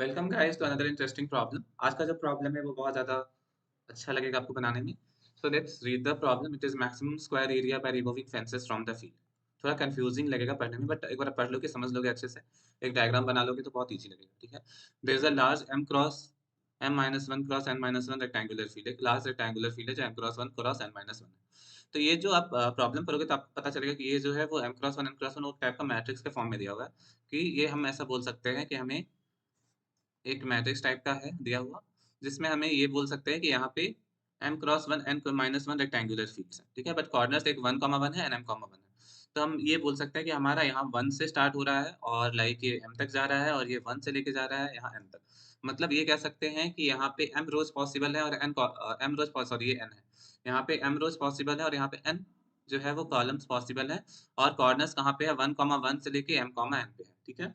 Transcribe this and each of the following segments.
Welcome guys to another interesting problem. आज का जो प्रॉब्लम है वो बहुत ज़्यादा अच्छा लगेगा आपको बनाने में। So let's read the problem. It is maximum square area by removing fences from the field. थोड़ा कंफ्यूजिंग लगेगा पढ़ने में, बट एक बार पढ़ लोगे समझ लोगे अच्छे से, एक डायग्राम बना लोगे तो बहुत ईजी लगेगा। ठीक है, there is a large M cross M minus one cross N minus one rectangular field. एक लार्ज रेक्टेंगुलर फील्ड है जो M cross one cross N minus one है। तो ये जो आप प्रॉब्लम करोगे तो आपको पता चलेगा कि ये जो है वो एम क्रॉस वन वो टाइप का मैट्रिक्स के फॉर्म में दिया हुआ है। कि ये हम ऐसा बोल सकते हैं कि हमें एक मैट्रिक्स टाइप का है दिया हुआ, जिसमें हमें ये बोल सकते हैं कि यहाँ पे m cross one n minus one rectangular fields है। ठीक है, बट कॉर्नर्स एक 1,1 है एंड m,1 है। तो हम ये बोल सकते हैं कि हमारा यहाँ 1 से स्टार्ट हो रहा है और लाइक ये m तक जा रहा है और ये 1 से लेके जा रहा है यहाँ m तक। मतलब ये कह सकते हैं कि यहाँ पे m रोज पॉसिबल है और m रोज सॉरी ये n है। यहाँ पे m रोज पॉसिबल है और यहाँ पे n जो है वो कॉलम्स पॉसिबल है। और कॉर्नर्स कहाँ पे है 1,1 से लेके m, n पे है। ठीक है,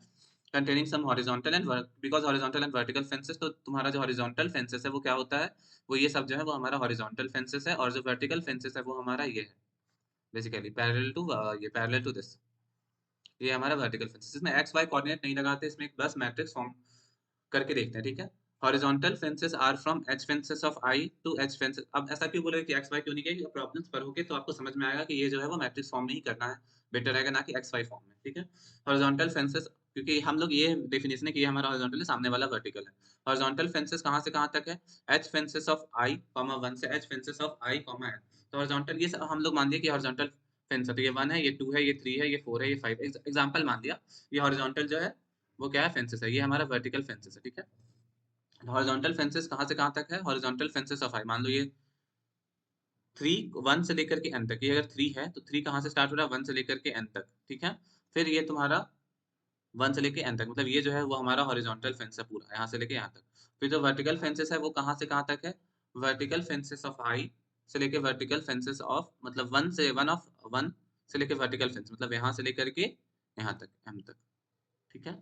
containing some horizontal and because horizontal and vertical fences, तो तुम्हारा जो horizontal fences है वो क्या होता है, वो ये सब जो है वो हमारा horizontal fences है और जो vertical fences है वो हमारा ये है बेसिकली पैरेलल टू ये पैरेलल टू दिस, ये हमारा वर्टिकल फेंसेस। इसमें एक्स वाई कोऑर्डिनेट नहीं लगाते, इसमें एक बस मैट्रिक्स फॉर्म करके देखते हैं। ठीक है, horizontal fences are from H fences of I to H fences. अब ऐसा क्यों बोले कि एक्स वाई क्यों नहीं किया, प्रॉब्लम्स पढ़ोगे तो आपको समझ में आएगा कि ये जो है वो मैट्रिक्स फॉर्म में ही करना है, बेटर रहेगा ना कि एक्स वाई फॉर्म में। ठीक है, हॉरिजॉन्टल फेंसेस क्योंकि हम लोग ये डेफिनेशन है कि ये हमारा हॉरिजॉन्टल है, सामने वाला वर्टिकल है। हॉरिजॉन्टल फेंसेस कहाँ से कहाँ तक है, H fences of I comma 1 से H fences of I comma N. तो हॉरिजॉन्टल ये हम लोग मान लिया कि हॉरिजॉन्टल फेंस है, तो ये 1 है, ये 2 है, ये 3 है, ये 4 है, ये 5 है, एग्जांपल मान लिया। ये हॉरिजॉन्टल जो है वो क्या है, फेंसेस है, ये हमारा वर्टिकल फेंसेस है। ठीक है, हॉरिजॉन्टल फेंसेस कहाँ से कहाँ तक है, हॉरिजॉन्टल फेंसेस ऑफ आई मान लो ये 3 1 से लेकर के n तक, ये अगर 3 है तो 3 कहाँ से स्टार्ट हो रहा है 1 से लेकर के n तक। ठीक है, फिर ये तुम्हारा 1 से लेके n तक, मतलब ये जो है वो हमारा हॉरिजॉन्टल फेंस है पूरा यहाँ से लेके यहाँ तक। फिर जो वर्टिकल फेंसेस है वो कहाँ से कहाँ तक है, वर्टिकल फेंसेस ऑफ आई से लेके वर्टिकल फेंसेस ऑफ मतलब 1 से लेके वर्टिकल फेंस मतलब यहाँ से लेकर के यहाँ तक m तक। ठीक है,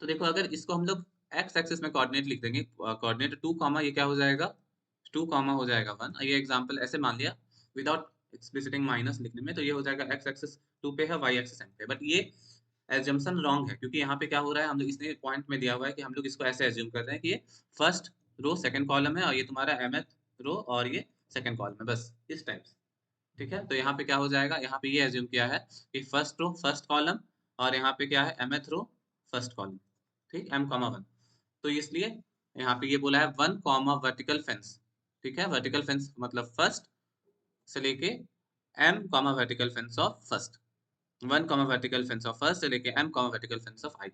तो देखो अगर इसको हम लोग एक्स एक्सिस में कोऑर्डिनेट लिख देंगे, कोऑर्डिनेट 2 कॉमा ये क्या हो जाएगा 2 कॉमा हो जाएगा 1। ये एग्जांपल ऐसे मान लिया विदाउट एक्सप्लिसिटिंग माइनस लिखने में, तो ये हो जाएगा एक्स एक्सिस 2 पे है, वाई एक्सिस m पे। बट ये एजम्पशन रॉन्ग है क्योंकि यहाँ पे क्या हो रहा है, हम लोग इसने पॉइंट में दिया हुआ है कि हम लोग इसको ऐसे एज्यूम कर रहे हैं कि ये फर्स्ट रो सेकंड कॉलम है और ये तुम्हारा mth रो और ये सेकंड कॉलम है, बस इस टाइप से। ठीक है, तो यहाँ पे क्या हो जाएगा, यहाँ पे ये एज्यूम किया है कि फर्स्ट रो फर्स्ट कॉलम और यहाँ पे क्या है mth रो फर्स्ट कॉलम। ठीक, m,1। तो इसलिए यहाँ पे ये बोला है 1 कॉमा वर्टिकल फेंस। ठीक है, वर्टिकल फेंस मतलब फर्स्ट से लेके m comma vertical fence of first, 1 comma vertical fence of first से लेके m comma vertical fence of I.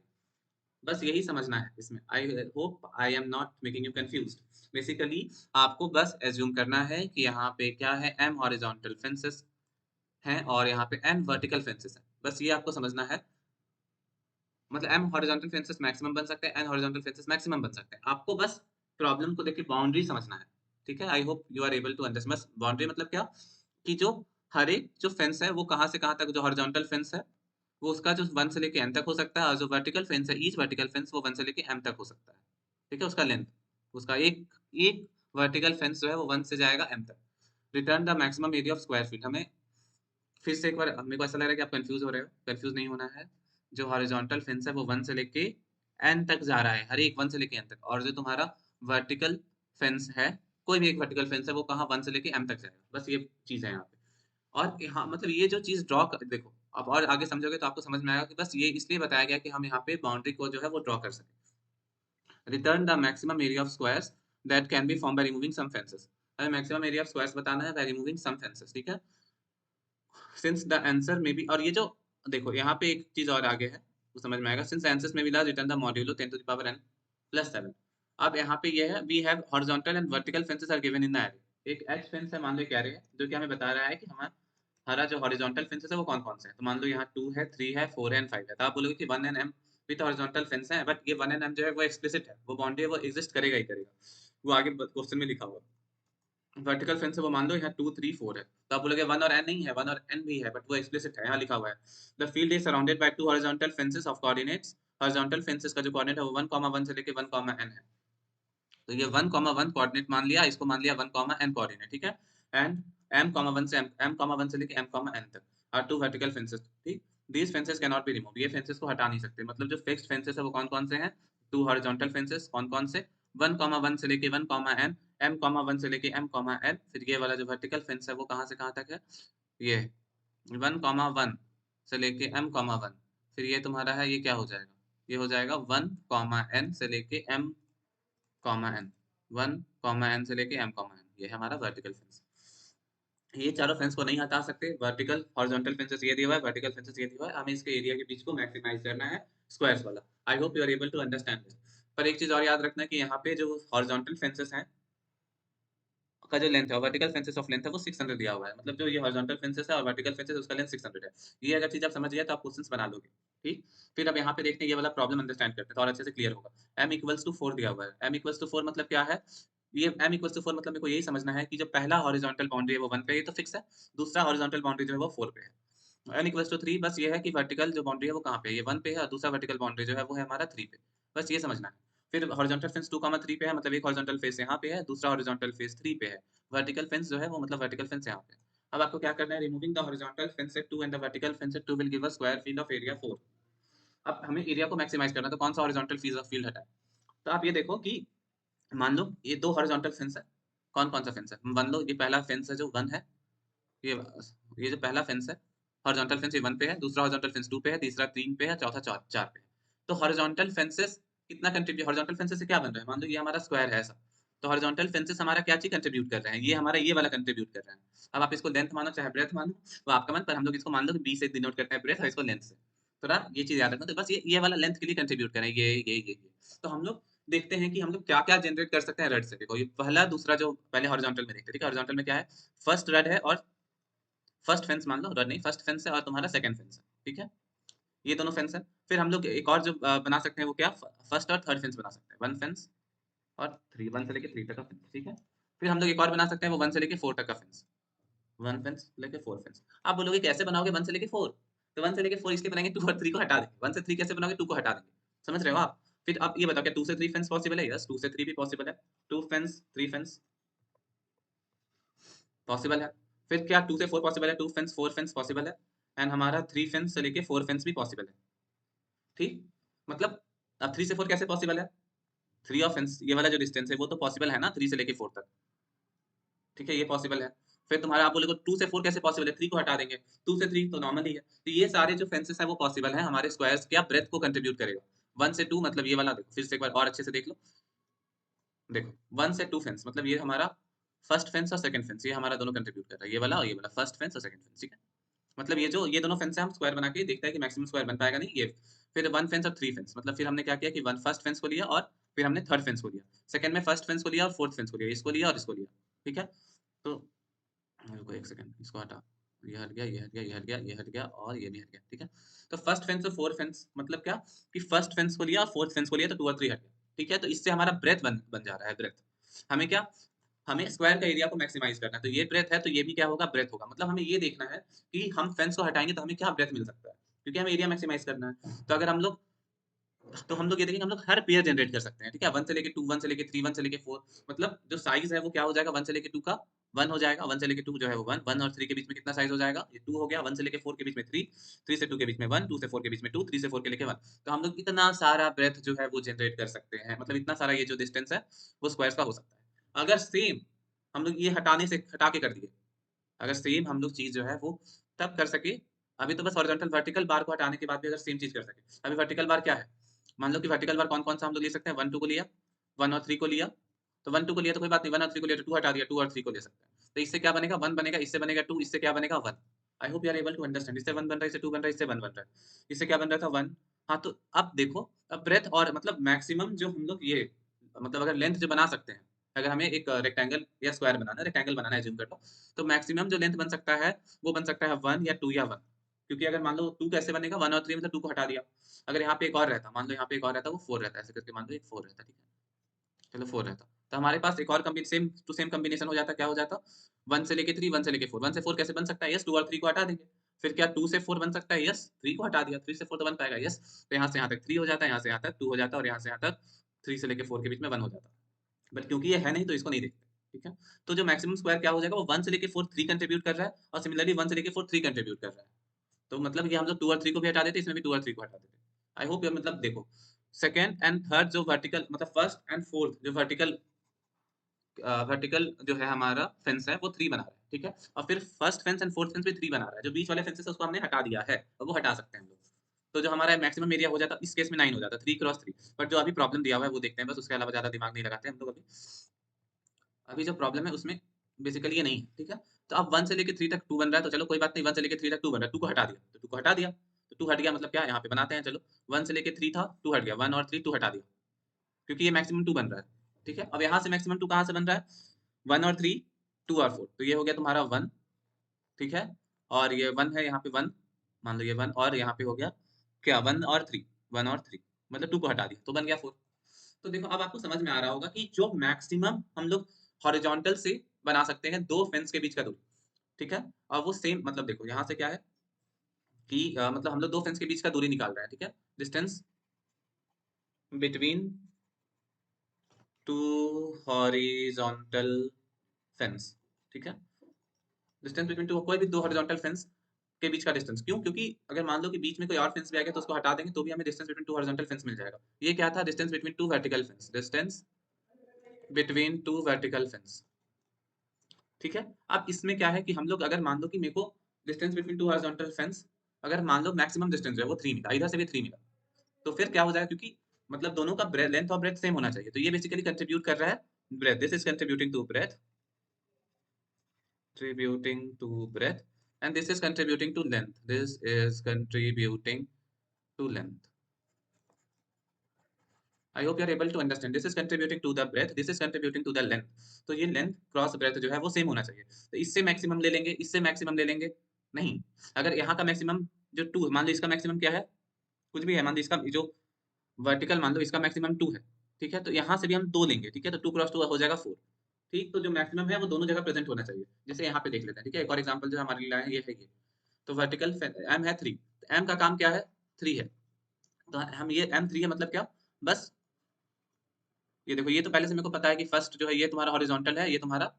बस यही समझना है इसमें। I hope I am not making you confused. Basically आपको बस एज्यूम करना है कि यहाँ पे क्या है, m हॉरिजॉन्टल फेंसेस हैं और यहाँ पे n वर्टिकल फेंसेस हैं, बस ये आपको समझना है। मतलब m हॉरिजॉन्टल फेंसेस मैक्सिमम बन सकते हैं, n हॉरिजॉन्टल फेंसेस मैक्सिमम बन सकते हैं। आपको बस प्रॉब्लम को देख के बाउंड्री समझना है। ठीक है, I hope you are able to understand. बस बाउंड्री मतलब क्या, कि जो हर एक जो फेंस है वो कहाँ से कहाँ तक, जो हॉरिजॉन्टल फेंस है वो उसका जो 1 से लेके n तक हो सकता है, और जो वर्टिकल फेंस है ईच वर्टिकल फेंस वो 1 से लेके m तक हो सकता है। ठीक है, उसका लेंथ, उसका एक एक वर्टिकल फेंस जो है वो 1 से जाएगा m तक। Return the maximum area of square feet. हमें फिर से एक बार, मेरे को ऐसा लग रहा है कि आप कंफ्यूज हो रहे हो, कंफ्यूज नहीं होना है। जो हॉरिजॉन्टल फेंस है वो 1 से लेके n तक जा रहा है, हर एक 1 से लेके n तक, और जो तुम्हारा वर्टिकल फेंस है, कोई भी एक वर्टिकल फेंस है वो कहाँ 1 से लेके m तक जाएगा, बस ये चीज है यहाँ पे। और यहाँ मतलब ये जो चीज ड्रॉ कर देखो, अब और आगे समझोगे तो आपको समझ में आएगा कि बस ये इसलिए बताया गया कि हम यहाँ पे बाउंड्री को जो है वो ड्रॉ कर सके। Return the maximum area of squares that can be form by removing some fences. हमें मैक्सिमम एरिया ऑफ स्क्वायर्स बताना है बाय रिमूविंग सम फेंसेस। ठीक है, सिंस द आंसर में भी, और ये जो देखो यहाँ पे एक चीज और आगे है वो समझ में आएगा। सिंस आंसर्स में भी large return the modulo 10 to the power n plus 7। अब यहाँ पे ये है we have horizontal and vertical fences are given in the array. एक एच फेंस है मान लो, क्या है जो कि हमें बता रहा है कि हमारा जो हॉरिजॉन्टल फेंसेस है वो कौन कौन से हैं। तो मान लो यहाँ 2 है, 3 है, 4 है एंड 5 है। तो आप बोलोगे कि 1 and m with horizontal fence है, बट ये 1 एंड m जो है वो एक्सप्लिसिट है, वो बाउंड्री वो एग्जिस्ट करेगा ही करेगा, वो आगे क्वेश्चन में लिखा हुआ। वर्टिकल फेंस है वो मान लो यहाँ 2 3 4 है, तो आप बोलोगे 1 और n नहीं है, 1 और n भी है, बट वो एक्सप्लिसिट है, यहाँ लिखा हुआ है the field is surrounded by 2 horizontal fences of coordinates. Horizontal fences का जो कोऑर्डिनेट है वो 1,1 से लेके 1,n है। तो ये 1,1 कोऑर्डिनेट मान लिया, इसको मान लिया 1,n कोऑर्डिनेट। ठीक है, एंड m,1 से m,1 से लेके m,n तक आर टू वर्टिकल फेंसेस। ठीक, these fences can not be remove, ये फेंसेस को हटा नहीं सकते। मतलब जो फिक्स्ड फेंसेस है वो कौन कौन से हैं, 2 हॉरिजॉन्टल फेंसेस कौन कौन से 1,1 से लेके 1,n m,1 से लेके m,n फिर ये वाला जो वर्टिकल फेंस है वो कहाँ से कहाँ तक है ये 1,1 से लेके m,1 फिर ये तुम्हारा है ये क्या हो जाएगा ये हो जाएगा 1,n से लेके m,n 1,n से लेके m,n ये है हमारा वर्टिकल फेंस। ये चारों फेंस को नहीं हटा सकते वर्टिकल हॉरिजॉन्टल फेंसेस ये दिया हुआ है वर्टिकल फेंसेस ये दिया हुआ है हमें इसके एरिया के बीच को मैक्सिमाइज करना है स्क्वायर्स वाला। I hope you are able to understand this. पर एक चीज और याद रखना है कि यहाँ पे जो हॉरिजॉन्टल फेंसेस हैं का जो लेंथ है वर्टिकल फेंसेस ऑफ लेंथ है वो 600 दिया हुआ है मतलब जो ये हॉरिजॉन्टल फेंसेस है और वर्टिकल फेंसेस उसका लेंथ 600 है। ये अगर चीज आप समझ गए तो आप क्वेश्चंस बना लोगे ठीक। फिर अब यहाँ पे देखते हैं ये वाला प्रॉब्लम अंडरस्टैंड करते हैं तो और अच्छे से क्लियर होगा। m इक्वल्स टू 4 दिया हुआ है m इक्वल्स टू 4 मतलब क्या है ये m इक्वल्स टू 4 मतलब मेरे को यही समझना है कि जो पहला हॉरिजॉन्टल बाउंड्री है वो 1 पे है ये तो फिक्स है दूसरा हॉरिजॉन्टल बाउंड्री जो है वो 4 पे है। n इक्वल्स टू 3 बस ये है कि वर्टिकल जो बाउंड्री है वो कहाँ पे है ये 1 पे है और दूसरा वर्टिकल बाउंड्री जो है वो है हमारा 3 पे बस ये समझना है। फिर हॉरिजॉन्टल फेंस 2,3 पे है मतलब एक हॉरिजॉन्टल फेस यहाँ पे है दूसरा हॉरिजॉन्टल फेस 3 पे है वर्टिकल फेंस जो है वो मतलब वर्टिकल फेंस यहाँ पे। अब आपको क्या करना है removing the horizontal fence at 2 and the vertical fence at 2 will give a square field of area 4। अब हमें एरिया को मैक्सिमाइज करना है तो कौन सा हॉरिजॉन्टल फील्ड हटाए तो आप ये देखो कि मान लो ये दो हॉरिजॉन्टल फेंस है कौन कौन सा फेंस है मान लो ये पहला फेंस है जो 1 है ये ये जो पहला फेंस है हॉरिजॉन्टल फेंस ये 1 पे है दूसरा हॉरिजॉन्टल फेंस 2 पे है तीसरा 3 पे है चौथा 4 पे है। तो हॉरिजॉन्टल फेंसेस कितना कंट्रीब्यूट हॉरिजॉन्टल फेंसेस से क्या बन रहा है मान लो ये हमारा स्क्वायर है ऐसा तो हॉरिजॉन्टल फेंसेस हमारा क्या चीज कंट्रीब्यूट कर रहे हैं ये हमारा ये वाला कंट्रीब्यूट कर रहे हैं। अब आप इसको लेंथ मानो चाहे ब्रेथ मानो वो आपका मन पर हम लोग इसको मान लो कि बी से डिनोट करते हैं ब्रेथ और इसको लेंथ से थोड़ा ये चीज याद रखना तो बस ये वाला लेंथ के लिए कंट्रीब्यूट करें ये तो हम लोग देखते हैं कि हम लोग क्या क्या जनरेट कर सकते हैं रड से। देखो ये पहला दूसरा जो पहले हॉरिजॉन्टल में देखते हैं ठीक है हॉरिजॉन्टल में क्या है फर्स्ट रड है और फर्स्ट फेंस मान लो रड नहीं फर्स्ट फेंस है और तुम्हारा सेकंड फेंस है ठीक है ये दोनों फेंस है। फिर हम लोग एक और जो बना सकते हैं वो क्या फर्स्ट और थर्ड फेंस बना सकते हैं वन फेंस और थ्री 1 से लेके 3 तक का फेंस ठीक है। फिर हम लोग एक और बना सकते हैं वो 1 से लेके 4 तक का फेंस 1 फेंस लेके 4 फेंस। आप बोलोगे कैसे बनाओगे 1 से लेके 4 तो 1 से लेके 4 इसलिए बनाएंगे 2 और 3 को हटा देंगे 1 से 3 कैसे बनाओगे 2 को हटा देंगे समझ रहे हो आप। फिर आप ये बताओ क्या 2 से 3 फेंस पॉसिबल है यस 2 से 3 भी पॉसिबल है 2 फेंस 3 फेंस पॉसिबल है। फिर क्या 2 से 4 पॉसिबल है 2 फेंस 4 फेंस पॉसिबल है एंड हमारा 3 फेंस से लेके 4 फेंस भी पॉसिबल है ठीक। मतलब अब 3 से 4 कैसे पॉसिबल है 3 ऑफ फेंस ये वाला जो डिस्टेंस है वो तो पॉसिबल है ना 3 से लेके 4 तक ठीक है ये पॉसिबल है। फिर तुम्हारा आप बोलोगे 2 से 4 कैसे पॉसिबल है 3 को हटा देंगे 2 से 3 तो नॉर्मल ही है तो ये सारे जो फेंसेस है वो पॉसिबल है हमारे स्क्वायर्स क्या ब्रेथ को कंट्रीब्यूट करेगा 1 से 2 मतलब ये वाला देखो फिर से एक बार और अच्छे से देख लो देखो 1 से 2 फेंस मतलब ये हमारा फर्स्ट फेंस और सेकंड फेंस ये हमारा दोनों कंट्रीब्यूट कर रहा है ये वाला और ये वाला फर्स्ट फेंस और सेकंड फेंस ठीक है। मतलब ये जो ये दोनों फेंस है हम स्क्वायर बना के देखते हैं कि मैक्सिमम स्क्वायर बन पाएगा नहीं ये। फिर 1 फेंस और 3 फेंस मतलब फिर हमने क्या किया कि 1 फर्स्ट फेंस को लिया और फिर हमने थर्ड फेंस को लिया सेकंड में फर्स्ट फेंस को लिया और फोर्थ फेंस को लिया इसको लिया और इसको लिया ठीक है। तो रुको एक सेकंड इसको हटा ये हट गया ये हट गया ये हट गया ये हट गया और ये भी हट गया ठीक है। तो फर्स्ट फेंस और फोर्थ फेंस मतलब क्या कि फर्स्ट फेंस को लिया और फोर्थ फेंस को लिया तो 2 और 3 हट गया ठीक है। तो इससे हमारा ब्रेथ बन जा रहा है ब्रेथ हमें क्या हमें स्क्वायर का एरिया को मैक्सिमाइज करना है तो ये ब्रेथ है तो ये भी क्या होगा ब्रेथ होगा मतलब हमें ये देखना है कि हम फेंस को हटाएंगे तो हमें क्या ब्रेथ मिल सकता है क्योंकि हमें एरिया मैक्सिमाइज करना है। तो अगर हम लोग तो हम लोग ये देखेंगे हम लोग हर पेयर जनरेट कर सकते हैं ठीक है 1 से लेके 2 1 से लेके 3 1 से लेके 4 मतलब जो साइज है वो क्या हो जाएगा 1 से लेके 2 का 1 हो जाएगा 1 से लेके 2 जो है वो 1 1 और 3 के बीच में कितना साइज हो जाएगा ये 2 हो गया 1 से लेके 4 के बीच में 3 3 से 2 के बीच में 1 2 से 4 के बीच में 2 3 से 4 के लेके 1। तो हम लोग इतना सारा ब्रेथ जो है वो जनरेट कर सकते हैं मतलब इतना सारा ये जो डिस्टेंस है वो स्क्वायर्स का हो सकता है। अगर सेम हम लोग ये हटाने से हटा के कर दिए अगर सेम हम लोग चीज जो है वो तब कर सके अभी तो बस हॉरिजॉन्टल वर्टिकल बार को हटाने के बाद भी अगर सेम चीज कर सके अभी वर्टिकल बार क्या है मान लो कि वर्टिकल बार कौन कौन सा हम लोग ले सकते हैं 1 2 को लिया 1 और 3 को लिया तो 1 2 को लिया तो कोई बात नहीं 1 और 3 को लिया तो 2 हटा दिया 2 और 3 को ले सकते हैं तो इससे क्या बनेगा 1 बनेगा इससे बनेगा 2 इससे क्या बनेगा 1। I hope you are able to understand इससे 1 बन रहा है इससे 2 बन रहा है इससे 1 बन रहा है इससे क्या बन रहा था 1। हाँ तो अब देखो अब ब्रेथ और मतलब मैक्सिमम जो हम लोग ये मतलब अगर लेंथ जो बना सकते हैं अगर हमें एक रेक्टेंगल या स्क्वायर बनाना है रेक्टेंगल बनाना है जिम कर लो तो मैक्सिमम जो लेंथ बन सकता है वो बन सकता है 1 या 2 या 1 क्योंकि अगर मान लो 2 कैसे बनेगा 1 और 3 मतलब 2 को हटा दिया अगर यहाँ पे एक और रहता मान लो यहाँ पे एक और रहता वो 4 रहता ऐसे करके मान लो एक 4 रहता ठीक है चलो 4 रहता तो हमारे पास एक और सेम टू सेम कॉम्बिनेशन हो जाता क्या हो जाता 1 से लेके 3 1 से लेके 4 1 से 4 कैसे बन सकता है यस 2 और 3 को हटा देंगे फिर क्या 2 से 4 बन सकता है यस 3 को हटा दिया 3 से 4 तो बन पाएगा यस तो यहाँ से यहाँ तक 3 हो जाता है यहाँ से यहाँ तक 2 हो जाता है और यहाँ से यहाँ तक 3 से लेके 4 के बीच में 1 हो जाता बट क्योंकि ये है नहीं तो इसको नहीं देखते ठीक है। तो जो मैक्सिमम स्क्वायर क्या हो जाएगा वो 1 से लेके 4 3 कंट्रीब्यूट कर रहा है और सिमिलरली 1 से लेके 4 3 कंट्रीब्यूट कर रहा है तो मतलब ये हम लोग 2 और 3 को भी हटा देते इसमें भी 2 और 3 को हटा देते। आई होप ये मतलब देखो सेकेंड एंड थर्ड जो वर्टिकल मतलब फर्स्ट एंड फोर्थ जो वर्टिकल जो है हमारा फेंस है वो 3 बना रहा है, ठीक है। और फिर first fence and fourth fence भी 3 बना रहा है। जो बीच वाले फेंसेस है उसको हमने हटा दिया है और वो हटा सकते हैं हम लोग। तो जो हमारा मैक्सिमम एरिया हो जाता इस केस में 9 हो जाता, 3 क्रॉस 3। बट जो अभी प्रॉब्लम दिया हुआ है वो देखते हैं बस, उसके अलावा ज्यादा दिमाग नहीं लगाते हम लोग अभी। अभी जो प्रॉब्लम है उसमें बेसिकली ये नहीं है, ठीक है। तो अब 1 से लेके 3 तक 2 बन रहा है, तो चलो कोई बात नहीं, 1 से लेके 3 तक 2 बन रहा है, 2 को हटा दिया तो 2 को हटा दिया, तो 2 हट गया मतलब क्या यहाँ पे बनाते हैं, चलो 1 से लेके 3 था, 2 हट गया, 1 और 3 2 हटा दिया, क्योंकि ये मैक्सिमम 2 बन रहा है, ठीक है। अब यहाँ से मैक्सिमम 2 कहाँ से बन रहा है, 1 और 3, 2 और 4, तो ये हो गया तुम्हारा 1, ठीक है। और ये 1 है यहाँ पे 1, मान लो ये 1, और यहाँ पे हो गया क्या 1 और 3, 1 और 3 मतलब 2 को हटा दिया तो बन गया 4। तो देखो अब आपको समझ में आ रहा होगा कि जो मैक्सिमम हम लोग हॉरिजॉन्टल से बना सकते हैं दो फेंस के बीच का दूरी, ठीक है। और वो सेम मतलब देखो यहाँ से क्या है कि मतलब हम लोग दो फेंस के बीच का दूरी निकाल रहे हैं, ठीक है। Distance between two horizontal fence, ठीक है। डिस्टेंस बिटवीन टू कोई भी दो हॉरिजॉन्टल फेंस के बीच का डिस्टेंस, क्यों, क्योंकि अगर मान लो कि बीच में कोई और फेंस भी आ गया तो उसको हटा देंगे तो भी हमें distance between two horizontal fence मिल जाएगा। ये क्या था, distance between two vertical fence, distance between two vertical fence, ठीक है। अब इसमें क्या है कि हम लोग अगर मान लो कि मेरे को distance between two horizontal fence अगर मान लो मैक्सिमम डिस्टेंस है वो 3 मिला, इधर से भी 3 मिला, तो फिर क्या हो जाएगा, क्योंकि मतलब दोनों का लेंथ और ब्रेथ सेम होना चाहिए, तो ये बेसिकली कंट्रीब्यूट कर रहा है breadth, this is contributing to breadth, contributing to breadth, and this is contributing to length, this is contributing to length. I hope you are able to understand. This is contributing to the breadth, this is contributing to the length. तो ये length cross breath जो है वो same होना चाहिए, तो इससे maximum ले लेंगे, इससे मैक्सिमम ले लेंगे, नहीं। अगर यहाँ का मैक्सिमम जो 2 मान लो, इसका मैक्सिमम क्या है, कुछ भी है, मान लो इसका जो वर्टिकल मान लो इसका मैक्सिमम 2 है, ठीक है। तो यहाँ से भी हम 2 लेंगे, ठीक है, तो 2 क्रॉस 2 हो जाएगा 4, ठीक। तो जो मैक्सिमम है वो दोनों जगह प्रेजेंट होना चाहिए। जैसे यहाँ पे देख लेते हैं, ठीक है, एक और एग्जांपल जो हमारे लिए लाए हैं ये है ये। तो वर्टिकल एम है 3, तो एम का काम क्या है, 3 है, तो हम ये एम 3 है मतलब क्या, बस ये देखो, ये तो पहले से मेरे को पता है कि फर्स्ट जो है ये तुम्हारा हॉरिजॉन्टल है, ये तुम्हारा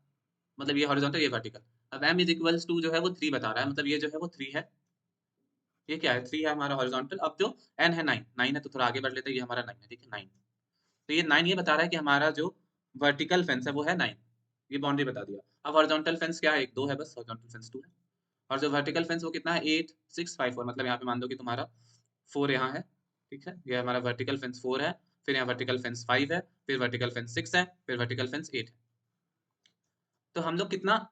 मतलब ये हॉरिजॉन्टल ये वर्टिकल। अब एम इज इक्वल्स टू जो है वो 3 बता रहा है, मतलब ये जो है वो 3 है, ये क्या है 3 है हमारा हॉरिजॉन्टल। अब जो एन है 9, 9 है तो थोड़ा आगे बढ़ लेते हैं, ये हमारा 9 है, ठीक है 9। तो ये 9 ये बता रहा है कि हमारा जो वर्टिकल फेंस है वो है 9, ये बाउंड्री बता दिया। अब हॉरिजॉन्टल फेंस क्या है, एक 2 है बस, हॉरिजॉन्टल फेंस 2 है। और जो वर्टिकल फेंस वो कितना है 8 6 5 4, मतलब यहाँ पे मान लो कि तुम्हारा 4 यहाँ है, ठीक है, ये हमारा वर्टिकल फेंस 4 है, फिर यहाँ वर्टिकल फेंस 5 है, फिर वर्टिकल फेंस 6 है, फिर वर्टिकल फेंस 8 है। तो हम लोग कितना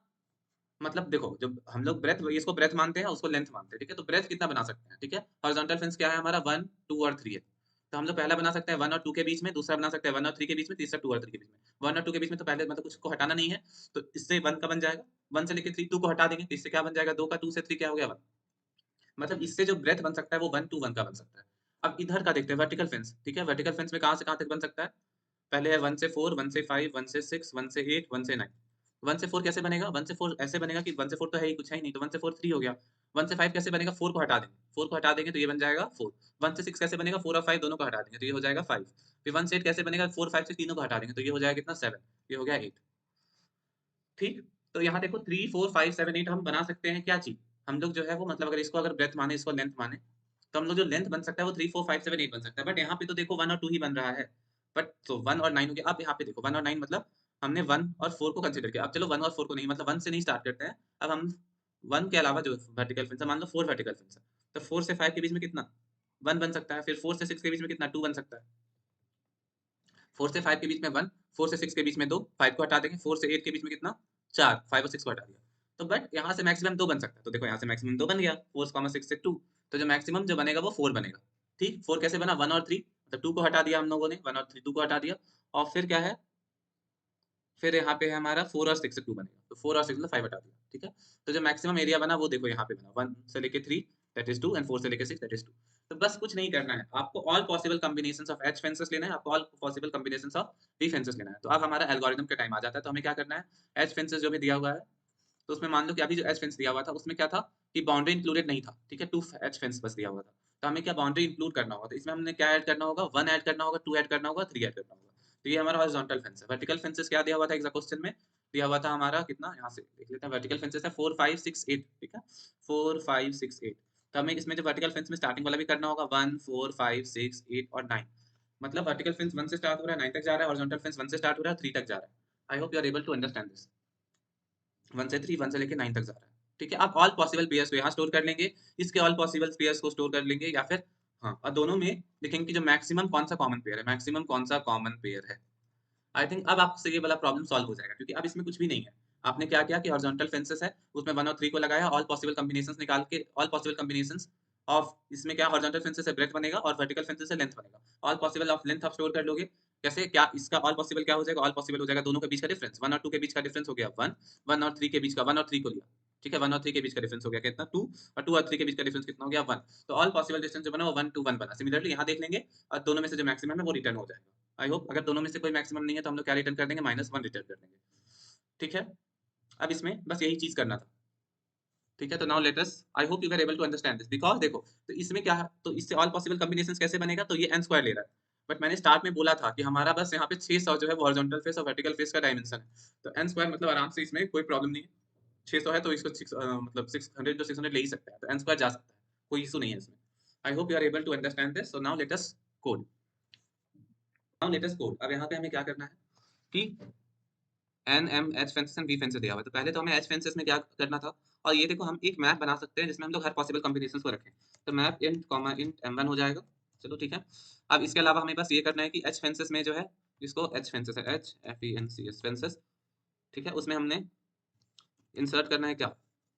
मतलब देखो, जब हम लोग ब्रेथ इसको ब्रेथ मानते हैं उसको लेंथ मानते हैं, ठीक है। तो ब्रेथ कितना बना सकते हैं, ठीक है। हॉरिजॉन्टल फेंस क्या है हमारा 1 2 और 3 है, तो हम लोग पहला बना सकते हैं 1 और 2 के बीच में, दूसरा बना सकते हैं 1 और 3 के बीच में, तीसरा 2 और 3 के बीच में। 1 और 2 के बीच में तो पहले मतलब कुछ को हटाना नहीं है, तो इससे 1 का बन जाएगा, 1 से लेके 3 2 को हटा देंगे तो इससे क्या बन जाएगा 2 का, 2 से 3 क्या हो गया 1, मतलब इससे जो ब्रेथ बन सकता है वो 1 2 1 का बन सकता है। अब इधर का देखते हैं वर्टिकल फेंस, ठीक है। वर्टिकल फेंस में कहाँ से कहाँ तक बन सकता है, पहले है 1 से 4, 1 से 5, 1 से 6, 1 से 8, 1 से 9। 1 से 4 कैसे बनेगा, 1 से 4 ऐसे बनेगा कि 1 से 4 तो है ही कुछ है ही नहीं, तो 1 से 4 3 हो गया। 1 से 5 कैसे बनेगा, 4 को हटा देंगे, 4 को हटा देंगे तो ये बन जाएगा 4। 1 से 6 कैसे बनेगा, 4 और 5 दोनों को हटा देंगे तो ये हो जाएगा 5। फिर 1 से 8 कैसे बनेगा, 4 5 से तीनों को हटा देंगे तो ये हो जाएगा कितना 7, ये हो गया 8, ठीक। तो यहाँ देखो 3 4 5 7 8 हम बना सकते हैं क्या चीज, हम लोग जो है वो मतलब अगर इसको अगर ब्रेथ माने इसको लेंथ माने, तो हम लोग जो लेंथ बन सकता है वो 3 4 5 7 8 बन सकता है। बट यहाँ पे तो देखो 1 और 2 ही बन रहा है, बट तो 1 और 9 हो गया। अब यहाँ पे देखो 1 और 9 मतलब हमने 1 और 4 को कंसीडर किया। अब चलो 1 और 4 को नहीं, मतलब 1 से नहीं स्टार्ट करते हैं, अब हम 1 के अलावा जो वर्टिकल फिंस है, मान लो 4 वर्टिकल फिंस है, तो 4 से 5 के बीच में कितना 1 बन सकता है, फिर 4 से 6 के बीच में कितना 2 बन सकता है, 4 से 5 के बीच में 1, 4 से 6 के बीच में 2, 5 को हटा देंगे, 4 से 8 के बीच में कितना 4, 5 और 6 को हटा दिया, तो बट यहाँ से मैक्सिमम 2 बन सकता है। तो देखो यहाँ से मैक्सिमम 2 बन गया, 4 6 से 2, तो जो मैक्सिमम जो बनेगा वो 4 बनेगा, ठीक। 4 कैसे बना, 1 और 3, तो 2 को हटा दिया हम लोगों ने, 1 और 3 2 को हटा दिया, और फिर क्या है, फिर यहाँ पे है हमारा 4 और 6 से 2 बनेगा, तो 4 और 6 मतलब 5 हटा दिया, ठीक है। तो जो मैक्सिमम एरिया बना वो देखो यहाँ पे बना 1 से लेके 3 दैट इज 2 एंड 4 से लेके 6 दैट इज 2। तो बस कुछ नहीं करना है आपको, all possible combinations of H fences लेना है आपको, all possible combinations of V fences लेना है। तो अब हमारा एल्गोरिथम का टाइम आ जाता है, तो हमें क्या करना है, एच फेंसेस जो भी दिया हुआ है, तो उसमें मान लो कि अभी जो एच फेंस दिया हुआ था उसमें क्या था कि बाउंड्री इंक्लूडेड नहीं था, ठीक है, 2 एच फेंस बस दिया हुआ था। तो हमें क्या बाउंड्री इंक्लूड करना होगा, तो इसमें हमने क्या ऐड करना होगा, 1 ऐड करना होगा, 2 ऐड करना होगा, 3 ऐड करना होगा। तो ये हमारा हॉरिजॉन्टल फेंस है। वर्टिकल फेंसेस क्या दिया हुआ था एग्जैक्ट क्वेश्चन में, दिया हुआ था हमारा कितना, यहाँ से देख लेते हैं, वर्टिकल फेंसेस है 4 5 6 8, ठीक है, 4 5 6 8। तो हमें इसमें जो वर्टिकल फेंस में स्टार्टिंग वाला भी करना होगा 1 4 5 6 8 और 9, मतलब वर्टिकल फेंस 1 से स्टार्ट हो रहा है 9 तक जा रहा है, हॉरिजॉन्टल फेंस 1 से स्टार्ट हो रहा है 3 तक जा रहा है। I hope you are able to understand this. 1 से 3, 1 से लेके 9 तक जा रहा है। ठीक है, आप ऑल पॉसिबल पेयर्स को यहाँ स्टोर कर लेंगे, इसके ऑल पॉसिबल पेयर्स को स्टोर कर लेंगे, या फिर हाँ, और दोनों में देखेंगे कि जो मैक्सिमम कौन सा कॉमन पेयर है, मैक्सिमम कौन सा कॉमन पेयर है। आई थिंक अब आपसे ये वाला प्रॉब्लम सॉल्व हो जाएगा, क्योंकि अब इसमें कुछ भी नहीं है। आपने क्या किया कि हॉरिजॉन्टल फेंसेस है, उसमें 1 और 3 को लगाया, ऑल पॉसिबल कॉम्बिनेशंस निकाल के, ऑल पॉसिबल कॉम्बिनेशंस ऑफ, इसमें क्या हॉरिजॉन्टल फेंसेस से ब्रेड्थ बनेगा और वर्टिकल फेंसेस से लेंथ बनेगा। ऑल पॉसिबल ऑफ लेंथ आप स्टोर कर लोगे। कैसे, क्या इसका ऑल पॉसिबल क्या हो जाएगा, ऑल पॉसिबल हो जाएगा दोनों के बीच का डिफरेंस, 1 और 2 के बीच का डिफरेंस हो गया 1, 1 और 3 के बीच का, 1 और 3 को लिया। ठीक है, 1 और 3 के बीच का डिफरेंस हो गया कितना 2, और 2 और 3 के बीच का डिफरेंस कितना हो गया 1। तो ऑल पॉसिबल डिस्टेंस जो बना वो 1 to 1 बना। सिमिलरली यहाँ देख लेंगे और दोनों में से जो मैक्सिमम है वो रिटर्न हो जाएगा। आई होप अगर दोनों में से कोई मैक्सिमम नहीं है तो हम लोग क्या रिटर्न कर देंगे, -1 रिटर्न कर देंगे। ठीक है, अब इसमें बस यही चीज करना था। ठीक है, तो now let us, I hope you are able to understand this, because देखो तो इसमें क्या है, तो इससे ऑल पॉसिबल कॉम्बिनेशंस कैसे बनेगा, तो ये n स्क्वायर ले रहा है। बट मैंने स्टार्ट में बोला था कि हमारा बस यहाँ पे 600 जो है वो हॉरिजॉन्टल फेस और वर्टिकल फेस का डायमेंशन है, तो n स्क्वायर मतलब आराम से इसमें कोई प्रॉब्लम नहीं है। 600 है तो इसको मतलब 600 जो 600 ले ही सकते हैं, तो n स्क्वायर जा सकता है, कोई इशू नहीं है इसमें। I hope you are able to understand this. So now let us code, now let us code. अब यहाँ पे हमें क्या करना है कि N M H fences and V fences दिया हुआ है, तो पहले तो हमें एच फेंसेस में क्या करना था, और ये देखो हम एक मैप बना सकते हैं जिसमें हम लोग हर पॉसिबल कॉम्बिनेशंस को रखें। तो map int comma int m1 हो जाएगा। चलो ठीक है, अब इसके अलावा हमें बस ये करना है कि एच फेंसेस में जो है, जिसको एच फेंसेस है, H F E N C S fences, ठीक है, उसमें हमने इंसर्ट करना है क्या,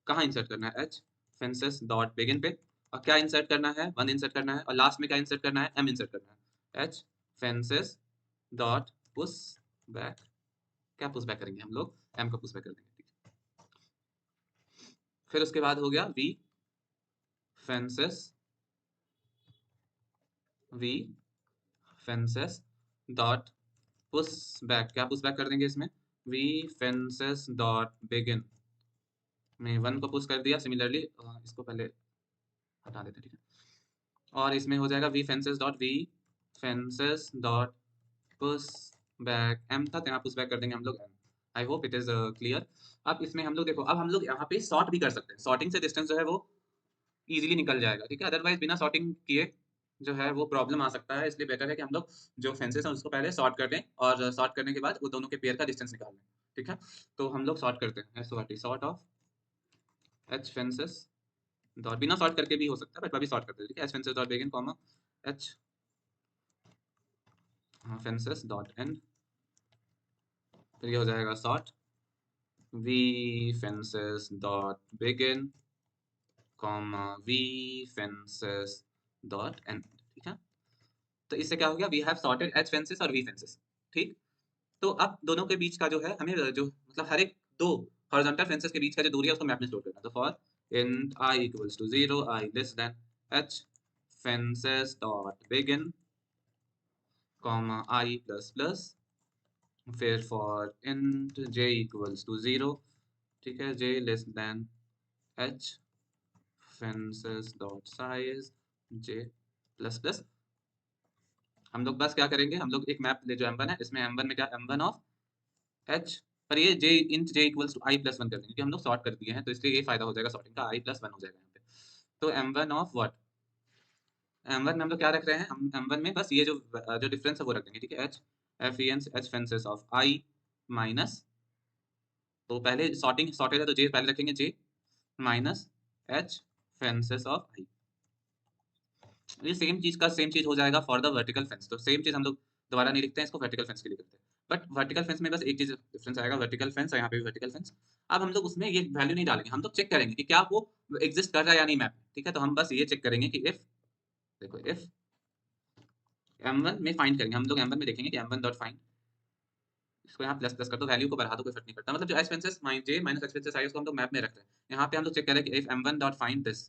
कहाँ इंसर्ट करना है, एच फेंसेस डॉट बिगिन पे, और क्या इंसर्ट करना है, 1 इंसर्ट करना है, और लास्ट में क्या इंसर्ट करना है, m इंसर्ट करना है, H fences dot push back. क्या पुश बैक करेंगे हम लोग, m का पुश बैक कर देंगे। ठीक है, फिर उसके बाद हो गया V fences, V fences dot push back, क्या पुश बैक कर देंगे इसमें, वी फेंसेस डॉट बिगिन में 1 को पुश कर दिया। सिमिलरली इसको पहले हटा देते हैं, ठीक है, और इसमें हो जाएगा V fences dot V fences dot push back m था, तो यहाँ पुश बैक कर देंगे हम लोग m। I hope it is clear. अब इसमें हम लोग देखो, अब हम लोग यहाँ पे सॉर्ट भी कर सकते हैं, सॉर्टिंग से डिस्टेंस जो है वो इजीली निकल जाएगा। ठीक है, अदरवाइज बिना सॉर्टिंग किए जो है वो प्रॉब्लम आ सकता है, इसलिए बेटर है कि हम लोग जो फेंसेस हैं उसको पहले सॉर्ट कर लें, और सॉर्ट करने के बाद वो दोनों के पेयर का डिस्टेंस निकाल लें। ठीक है, तो हम लोग सॉर्ट करते हैं, SORT, sort of H fences dot, बिना सॉर्ट करके भी हो सकता है बट अभी सॉर्ट करते हैं। ठीक है, H fences dot begin comma H fences dot end, फिर ये हो जाएगा sort V fences dot begin comma V fences dot end. ठीक है, तो इससे क्या हो गया, we have sorted H fences और वी फेंसेस। ठीक, तो अब दोनों के बीच का जो है हमें जो मतलब हर एक दो हॉरिजॉन्टल फेंसेस के बीच का जो दूरी है उसको मैप में स्टोर करना है। तो for int I equals to 0, I less than h fences dot begin comma I plus plus, फिर for int j equals to 0, ठीक है, j less than h fences dot size j plus plus. हम लोग बस क्या करेंगे, हम लोग एक मैप ले जो m1 है, इसमें m1 में क्या, m1 ऑफ h, पर ये j int j equals to I plus 1 कर देंगे, क्योंकि हम लोग सॉर्ट कर दिए हैं, तो इसलिए ये फायदा हो जाएगा सॉर्टिंग का, I प्लस 1 हो जाएगा यहाँ पे। तो m1 ऑफ व्हाट, m1 में हम लोग क्या रख रहे हैं, हम m1 में बस ये जो डिफरेंस है वो रख देंगे। ठीक है, h h fences of I minus, तो पहले सॉर्टिंग सॉर्टेड है तो j पहले रखेंगे, j minus h fences of I। ये सेम चीज हो जाएगा फॉर द वर्टिकल फेंस, तो सेम चीज हम लोग दोबारा नहीं लिखते हैं, इसको वर्टिकल फेंस के लिए करते हैं। बट वर्टिकल फेंस में बस एक चीज डिफरेंस आएगा, वर्टिकल फेंस और यहाँ पे भी वर्टिकल फेंस। अब हम लोग उसमें ये वैल्यू नहीं डालेंगे, हम लोग चेक करेंगे कि क्या वो एग्जिस्ट कर रहा है या नहीं मैप में। ठीक है, तो हम बस ये चेक करेंगे कि इफ, देखो इफ m1 में फाइंड करेंगे, हम लोग m1 में देखेंगे कि m1 डॉट फाइंड, इसको यहाँ प्लस प्लस कर दो, वैल्यू को बढ़ा दो, कोई फर्क नहीं पड़ता, मतलब जो h fences j minus h fences I उसको हम लोग मैप में रख रहे हैं। यहाँ पे हम लोग चेक करें कि if m1 dot find this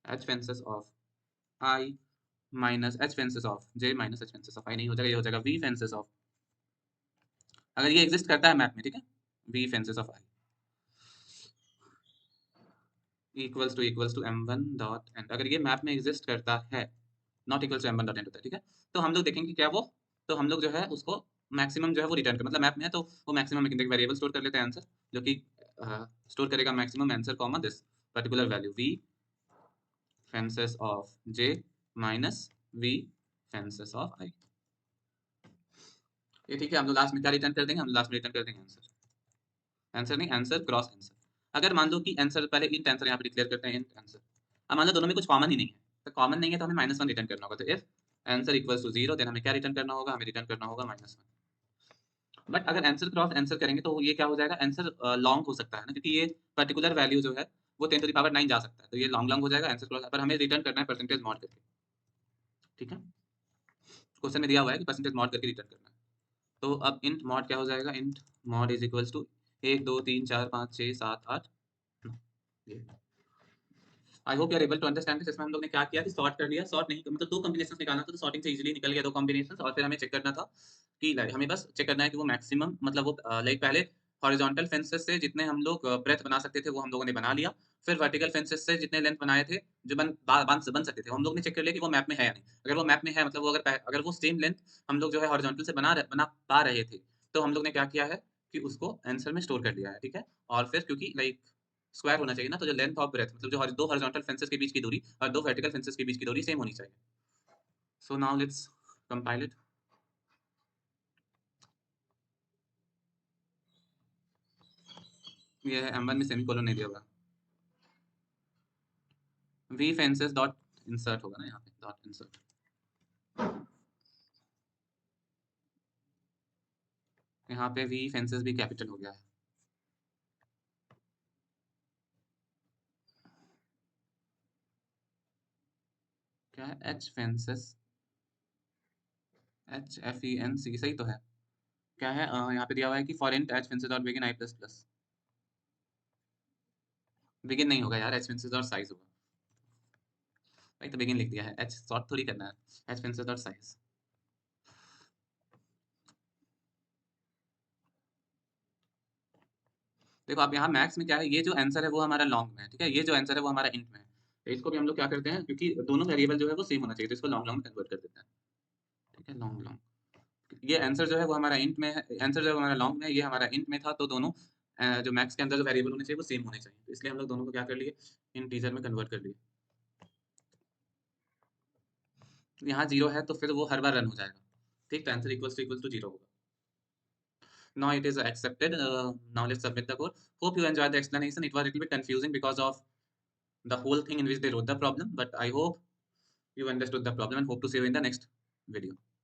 h fences of I minus h fences of j minus h fences of I, नहीं हो जाएगा, ये हो जाएगा v फेंसेस ऑफ, अगर ये एग्जिस्ट करता है मैप में। ठीक है, v fences of I equals to m1 dot end, अगर ये मैप में एग्जिस्ट करता है, not equals to m1 dot end होता है। ठीक है, तो हम लोग देखेंगे क्या वो, तो हम लोग जो है उसको मैक्सिमम जो है वो रिटर्न कर, मतलब मैप में है तो वो मैक्सिमम एक वेरिएबल स्टोर कर लेते हैं आंसर, जो कि स्टोर करेगा maximum answer comma this particular value v fences of j minus v fences of I. ये ठीक है, हम लोग लास्ट में क्या रिटर्न कर देंगे, हम लास्ट में रिटर्न कर देंगे आंसर, आंसर नहीं आंसर क्रॉस आंसर। अगर मान लो कि आंसर पहले इंट आंसर यहाँ पे डिक्लेयर करते हैं, इंट आंसर। अब मान लो दोनों में कुछ कॉमन ही नहीं है, तो कॉमन नहीं है तो हमें -1 रिटर्न करना होगा। तो if answer equals to 0 then हमें क्या रिटर्न करना होगा, हमें रिटर्न करना होगा -1। बट अगर आंसर क्रॉस आंसर करेंगे तो ये क्या हो जाएगा, आंसर लॉन्ग हो सकता है ना, क्योंकि ये पर्टिकुलर वैल्यू जो है वो 10⁻9 जा सकता है, तो ये लॉन्ग लॉन्ग हो जाएगा आंसर क्रॉस, पर हमें रिटर्न करना है परसेंटेज मॉड करके। ठीक है, क्वेश्चन में दिया हुआ है कि परसेंटेज मॉड करके रिटर्न करना है। तो अब इंट मॉड क्या हो जाएगा, int mod is equals to 1 2 3 4 5 6 7 8 9। ये I hope you are able to understand this. इसमें हम लोग ने क्या किया कि सॉर्ट कर लिया, सॉर्ट नहीं मतलब दो कॉम्बिनेशंस निकालना था, तो सॉर्टिंग से इजीली निकल गया दो कॉम्बिनेशंस, और फिर हमें चेक करना था कि हमें बस चेक करना है कि वो मैक्सिमम मतलब वो लाइक पहले हॉरिजॉन्टल फेंसेस से जितने हम लोग ब्रेथ बना सकते थे वो हम लोगों ने बना लिया, फिर वर्टिकल फेंसेस से जितने लेंथ बनाए थे जो बन सकते थे हम लोग ने चेक कर लिया कि वो मैप में है या नहीं। अगर वो मैप में है मतलब वो अगर वो सेम लेंथ हम लोग जो है हॉरिजॉन्टल से बना पा रहे थे, तो हम लोग ने क्या किया है कि उसको आंसर में स्टोर कर लिया है। ठीक है, और फिर क्योंकि लाइक स्क्वायर होना चाहिए ना, तो जो लेंथ ऑफ ब्रेथ मतलब जो दो हॉरिजॉन्टल फेंसेस के बीच की दूरी और दो वर्टिकल फेंसेस के बीच की दूरी सेम होनी चाहिए। So now let's compile it. ये है M1 में सेमीकोलन नहीं दिया होगा, वी फेंसेस डॉट इंसर्ट होगा ना यहाँ पे, डॉट इंसर्ट। यहाँ पे वी फेंसेस भी कैपिटल हो गया है। क्या है, एच फेंसेस, HFENC सही तो है। क्या है यहाँ पे दिया हुआ है कि for int H fences dot begin I plus plus, begin नहीं होगा यार, एच फेंसेस डॉट साइज होगा भाई, तो बिगिन लिख दिया है, एच शॉर्ट थोड़ी करना है, एच फेंसेस डॉट साइज। देखो आप यहाँ मैक्स में क्या है, ये जो आंसर है वो हमारा लॉन्ग में है, ठीक है, ये जो आंसर है वो हमारा इंट में है, तो इसको भी हम लोग क्या करते हैं, क्योंकि दोनों वेरिएबल जो है वो सेम होना चाहिए, तो इसको लॉन्ग लॉन्ग में कन्वर्ट कर देते हैं। ठीक है, लॉन्ग लॉन्ग, ये आंसर जो है वो हमारा इंट में है, आंसर जो है वो हमारा लॉन्ग में है, ये हमारा इंट में था, तो दोनों जो मैक्स के अंदर जो वेरिएबल होने चाहिए वो सेम होने चाहिए, तो इसलिए हम लोग दोनों को क्या कर लिए, इंटीजर में कन्वर्ट कर लिए। यहाँ 0 है तो फिर वो हर बार रन हो जाएगा। ठीक, तो आंसर इक्वल्स टू 0 होगा। Now it is accepted. Now let's submit the code. Hope you enjoyed the explanation. It was a little bit confusing because of the whole thing in which they wrote the problem, but I hope you understood the problem and hope to see you in the next video.